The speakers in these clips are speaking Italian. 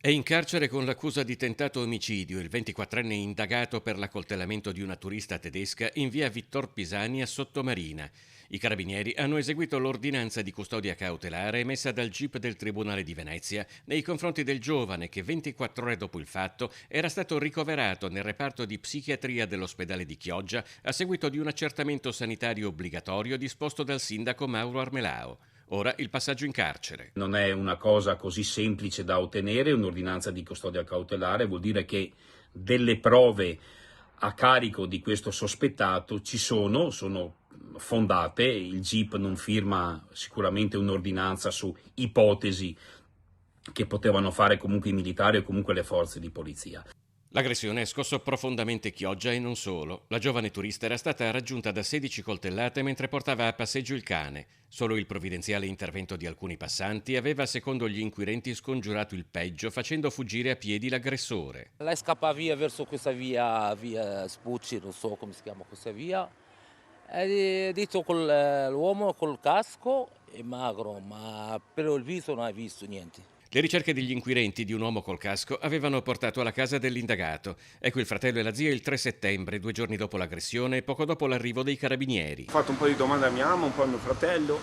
È in carcere con l'accusa di tentato omicidio il 24enne indagato per l'accoltellamento di una turista tedesca in via Vittor Pisani a Sottomarina. I carabinieri hanno eseguito l'ordinanza di custodia cautelare emessa dal GIP del Tribunale di Venezia nei confronti del giovane che 24 ore dopo il fatto era stato ricoverato nel reparto di psichiatria dell'ospedale di Chioggia a seguito di un accertamento sanitario obbligatorio disposto dal sindaco Mauro Armelao. Ora il passaggio in carcere. Non è una cosa così semplice da ottenere, un'ordinanza di custodia cautelare vuol dire che delle prove a carico di questo sospettato ci sono fondate, il GIP non firma sicuramente un'ordinanza su ipotesi che potevano fare comunque i militari o comunque le forze di polizia. L'aggressione ha scosso profondamente Chioggia e non solo. La giovane turista era stata raggiunta da 16 coltellate mentre portava a passeggio il cane. Solo il provvidenziale intervento di alcuni passanti aveva, secondo gli inquirenti, scongiurato il peggio, facendo fuggire a piedi l'aggressore. Lei scappa via verso questa via Spucci, non so come si chiama questa via. È detto l'uomo col casco è magro, ma per il viso non hai visto niente. Le ricerche degli inquirenti di un uomo col casco avevano portato alla casa dell'indagato. Ecco il fratello e la zia il 3 settembre, 2 giorni dopo l'aggressione e poco dopo l'arrivo dei carabinieri. Ho fatto un po' di domande a mia mamma, un po' a mio fratello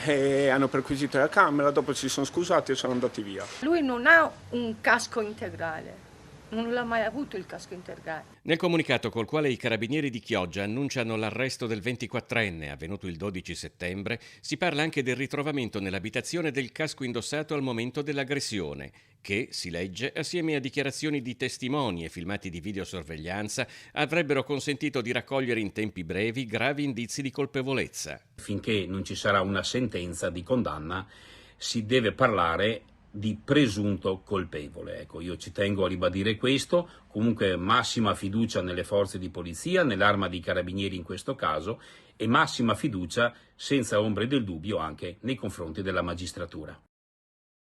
e hanno perquisito la camera, dopo si sono scusati e sono andati via. Lui non ha un casco integrale, non l'ha mai avuto il casco integrale. Nel comunicato col quale i carabinieri di Chioggia annunciano l'arresto del 24enne, avvenuto il 12 settembre, si parla anche del ritrovamento nell'abitazione del casco indossato al momento dell'aggressione, che, si legge, assieme a dichiarazioni di testimoni e filmati di videosorveglianza, avrebbero consentito di raccogliere in tempi brevi gravi indizi di colpevolezza. Finché non ci sarà una sentenza di condanna, si deve parlare di presunto colpevole. Ecco, io ci tengo a ribadire questo, comunque massima fiducia nelle forze di polizia, nell'Arma dei Carabinieri in questo caso, e massima fiducia senza ombre del dubbio anche nei confronti della magistratura.